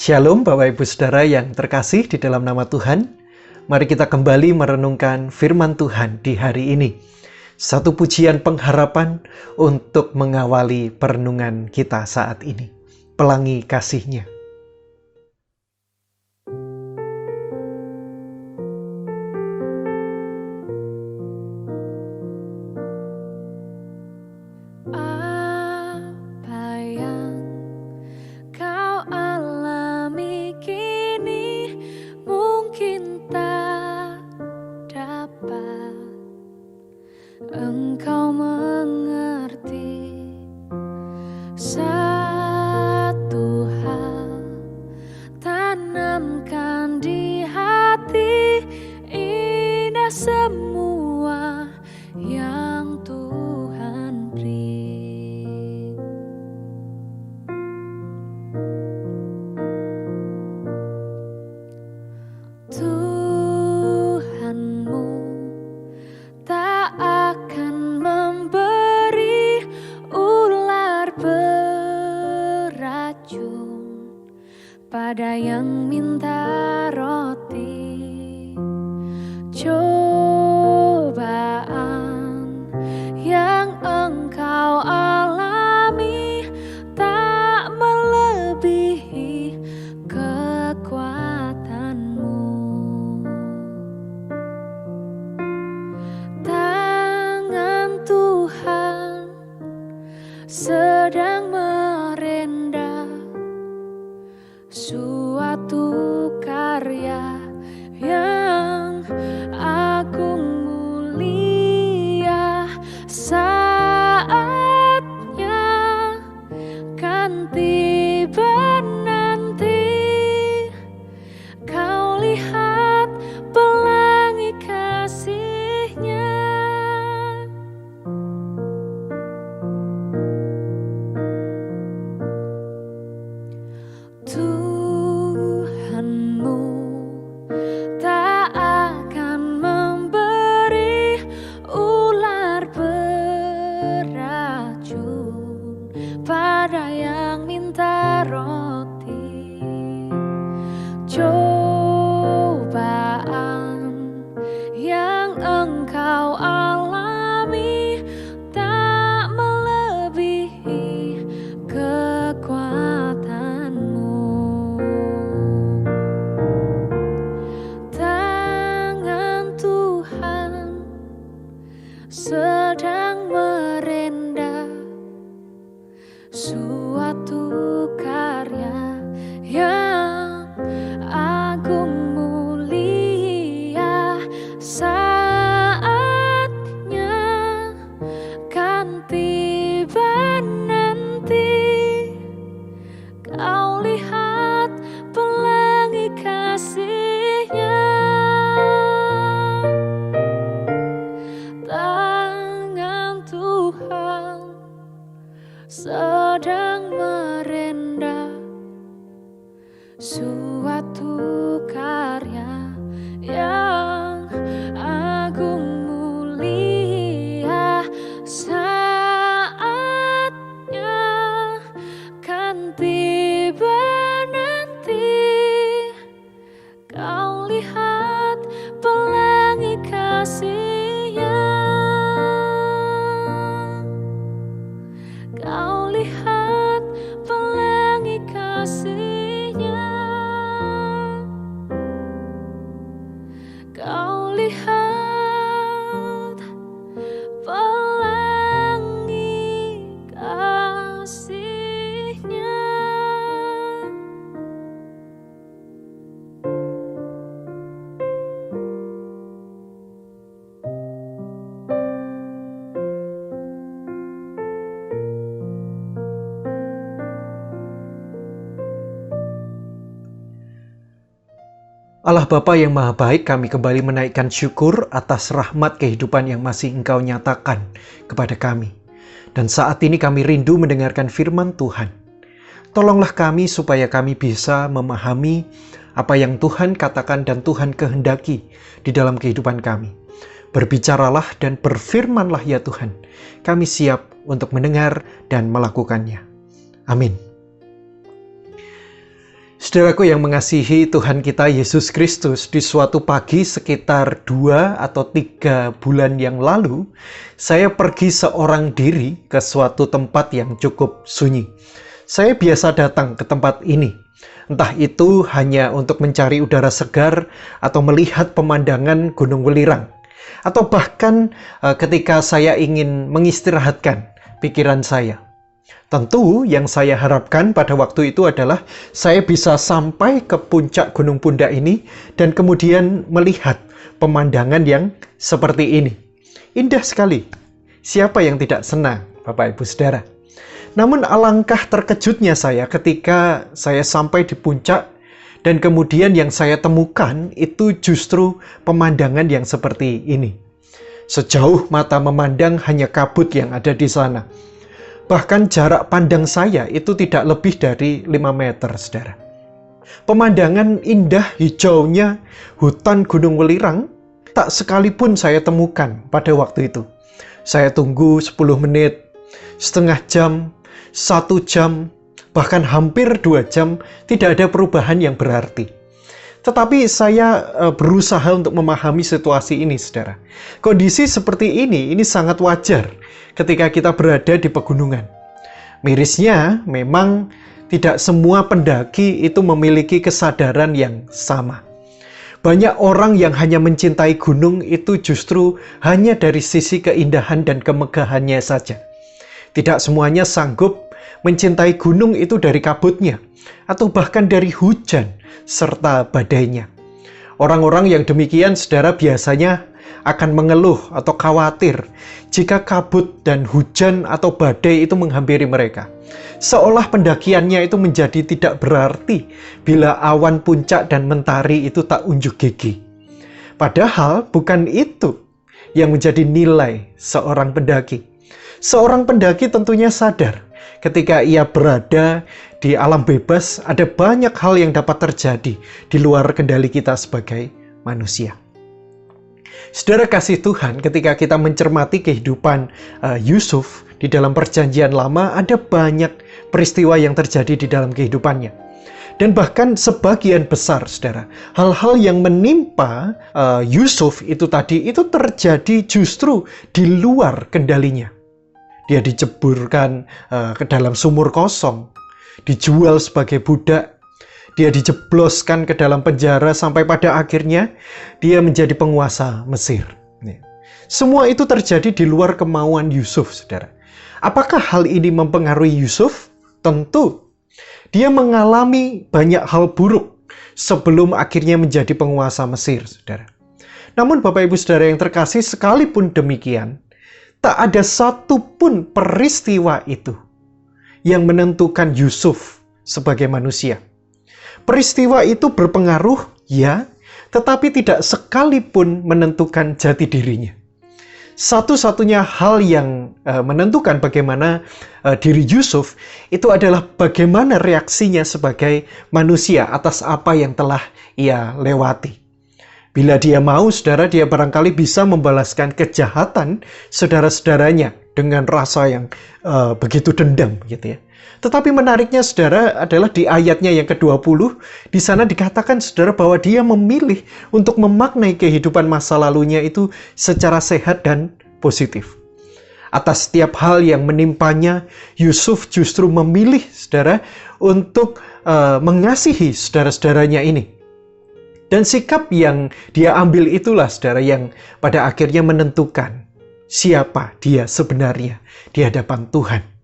Shalom Bapak Ibu Saudara yang terkasih di dalam nama Tuhan. Mari kita kembali merenungkan firman Tuhan di hari ini. Satu pujian pengharapan untuk mengawali perenungan kita saat ini. Pelangi kasih-Nya. Engkau mengerti satu hal, tanamkan di hati, indah semua yang Tuhan beri. Tuhanmu tak akan memberi ular beracun pada yang minta roti. Cobaan yang engkau alami tak melebihi kekuatanmu. Sedang merendah suatu karya yang agung mulia. Saatnya kan tiba nanti, kau lihat pelangi kasih-Nya. Tuhanmu tak akan memberi ular beracun pada yang minta roti. Cobaan yang engkau alami tak melebihi kekuatanmu. Sedang merendah suatu karya yang agung mulia. Saatnya kan tiba nanti, kau lihat pelangi kasih-Nya. Sedang merendah suatu karya yang agung mulia. Saatnya kan tiba nanti, kau lihat pelangi kasih-Nya. Kau lihat pelangi kasih-Nya. Kau lihat pelangi kasih-Nya. Allah Bapa yang Maha Baik, kami kembali menaikkan syukur atas rahmat kehidupan yang masih Engkau nyatakan kepada kami. Dan saat ini kami rindu mendengarkan firman Tuhan. Tolonglah kami supaya kami bisa memahami apa yang Tuhan katakan dan Tuhan kehendaki di dalam kehidupan kami. Berbicaralah dan berfirmanlah ya Tuhan. Kami siap untuk mendengar dan melakukannya. Amin. Saudaraku yang mengasihi Tuhan kita Yesus Kristus, di suatu pagi sekitar 2 atau 3 bulan yang lalu, saya pergi seorang diri ke suatu tempat yang cukup sunyi. Saya biasa datang ke tempat ini, entah itu hanya untuk mencari udara segar atau melihat pemandangan Gunung Welirang, atau bahkan ketika saya ingin mengistirahatkan pikiran saya. Tentu yang saya harapkan pada waktu itu adalah saya bisa sampai ke puncak Gunung Pundak ini dan kemudian melihat pemandangan yang seperti ini. Indah sekali. Siapa yang tidak senang, Bapak Ibu Saudara? Namun alangkah terkejutnya saya ketika saya sampai di puncak dan kemudian yang saya temukan itu justru pemandangan yang seperti ini. Sejauh mata memandang hanya kabut yang ada di sana. Bahkan jarak pandang saya itu tidak lebih dari 5 meter, saudara. Pemandangan indah hijaunya hutan Gunung Welirang tak sekalipun saya temukan pada waktu itu. Saya tunggu 10 menit, setengah jam, 1 jam, bahkan hampir 2 jam, tidak ada perubahan yang berarti. Tetapi saya berusaha untuk memahami situasi ini, saudara. Kondisi seperti ini sangat wajar ketika kita berada di pegunungan. Mirisnya, memang tidak semua pendaki itu memiliki kesadaran yang sama. Banyak orang yang hanya mencintai gunung itu justru hanya dari sisi keindahan dan kemegahannya saja. Tidak semuanya sanggup mencintai gunung itu dari kabutnya, atau bahkan dari hujan serta badainya. Orang-orang yang demikian, saudara, biasanya akan mengeluh atau khawatir jika kabut dan hujan atau badai itu menghampiri mereka. Seolah pendakiannya itu menjadi tidak berarti bila awan puncak dan mentari itu tak unjuk gigi. Padahal bukan itu yang menjadi nilai seorang pendaki. Seorang pendaki tentunya sadar ketika ia berada di alam bebas, ada banyak hal yang dapat terjadi di luar kendali kita sebagai manusia. Saudara kasih Tuhan, ketika kita mencermati kehidupan Yusuf di dalam Perjanjian Lama, ada banyak peristiwa yang terjadi di dalam kehidupannya. Dan bahkan sebagian besar, saudara, hal-hal yang menimpa Yusuf itu tadi, itu terjadi justru di luar kendalinya. Dia diceburkan ke dalam sumur kosong, dijual sebagai budak, dia dijebloskan ke dalam penjara sampai pada akhirnya dia menjadi penguasa Mesir. Semua itu terjadi di luar kemauan Yusuf, saudara. Apakah hal ini mempengaruhi Yusuf? Tentu. Dia mengalami banyak hal buruk sebelum akhirnya menjadi penguasa Mesir, saudara. Namun Bapak Ibu Saudara yang terkasih, sekalipun demikian, tak ada satupun peristiwa itu yang menentukan Yusuf sebagai manusia. Peristiwa itu berpengaruh, ya, tetapi tidak sekalipun menentukan jati dirinya. Satu-satunya hal yang menentukan bagaimana diri Yusuf itu adalah bagaimana reaksinya sebagai manusia atas apa yang telah ia lewati. Bila dia mau, saudara, dia barangkali bisa membalaskan kejahatan saudara-saudaranya dengan rasa yang begitu dendam, gitu ya. Tetapi menariknya, saudara, adalah di ayatnya yang ke-20, di sana dikatakan, saudara, bahwa dia memilih untuk memaknai kehidupan masa lalunya itu secara sehat dan positif. Atas setiap hal yang menimpanya, Yusuf justru memilih, saudara, untuk mengasihi saudara-saudaranya ini. Dan sikap yang dia ambil itulah, saudara, yang pada akhirnya menentukan siapa dia sebenarnya di hadapan Tuhan.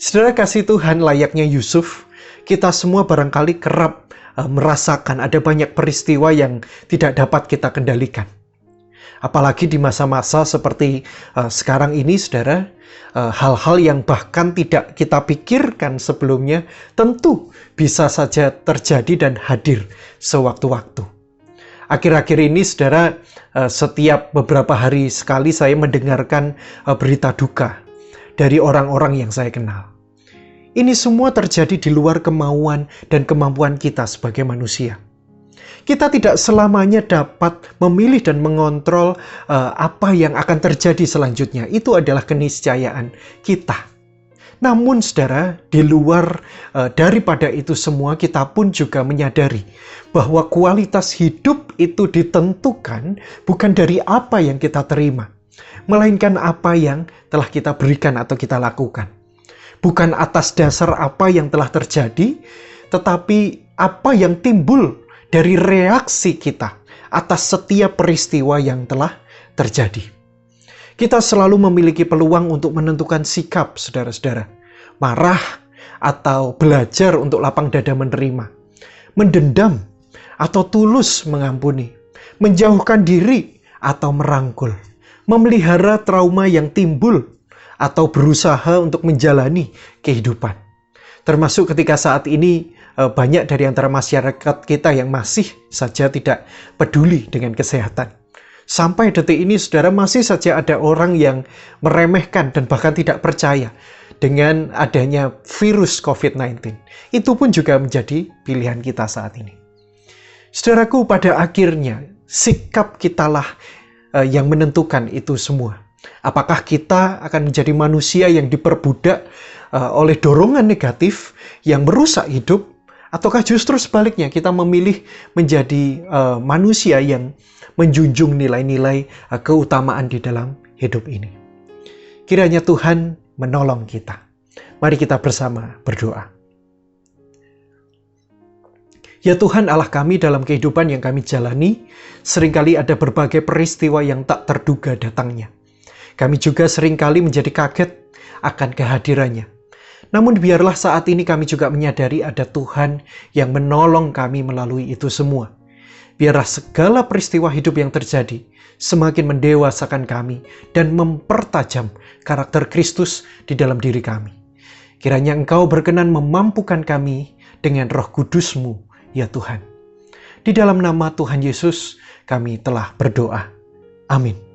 Saudara kasih Tuhan, layaknya Yusuf, kita semua barangkali kerap merasakan ada banyak peristiwa yang tidak dapat kita kendalikan. Apalagi di masa-masa seperti sekarang ini, saudara, hal-hal yang bahkan tidak kita pikirkan sebelumnya tentu bisa saja terjadi dan hadir sewaktu-waktu. Akhir-akhir ini, saudara, setiap beberapa hari sekali saya mendengarkan berita duka dari orang-orang yang saya kenal. Ini semua terjadi di luar kemauan dan kemampuan kita sebagai manusia. Kita tidak selamanya dapat memilih dan mengontrol apa yang akan terjadi selanjutnya. Itu adalah keniscayaan kita. Namun saudara, di luar daripada itu semua, kita pun juga menyadari bahwa kualitas hidup itu ditentukan bukan dari apa yang kita terima, melainkan apa yang telah kita berikan atau kita lakukan. Bukan atas dasar apa yang telah terjadi, tetapi apa yang timbul dari reaksi kita atas setiap peristiwa yang telah terjadi. Kita selalu memiliki peluang untuk menentukan sikap, saudara-saudara. Marah atau belajar untuk lapang dada menerima. Mendendam atau tulus mengampuni. Menjauhkan diri atau merangkul. Memelihara trauma yang timbul atau berusaha untuk menjalani kehidupan. Termasuk ketika saat ini banyak dari antara masyarakat kita yang masih saja tidak peduli dengan kesehatan. Sampai detik ini, saudara, masih saja ada orang yang meremehkan dan bahkan tidak percaya dengan adanya virus COVID-19. Itu pun juga menjadi pilihan kita saat ini. Saudaraku, pada akhirnya sikap kitalah yang menentukan itu semua. Apakah kita akan menjadi manusia yang diperbudak oleh dorongan negatif yang merusak hidup, ataukah justru sebaliknya kita memilih menjadi manusia yang menjunjung nilai-nilai keutamaan di dalam hidup ini. Kiranya Tuhan menolong kita. Mari kita bersama berdoa. Ya Tuhan Allah kami, dalam kehidupan yang kami jalani, seringkali ada berbagai peristiwa yang tak terduga datangnya. Kami juga seringkali menjadi kaget akan kehadirannya. Namun biarlah saat ini kami juga menyadari ada Tuhan yang menolong kami melalui itu semua. Biarlah segala peristiwa hidup yang terjadi semakin mendewasakan kami dan mempertajam karakter Kristus di dalam diri kami. Kiranya Engkau berkenan memampukan kami dengan Roh Kudus-Mu, ya Tuhan. Di dalam nama Tuhan Yesus kami telah berdoa. Amin.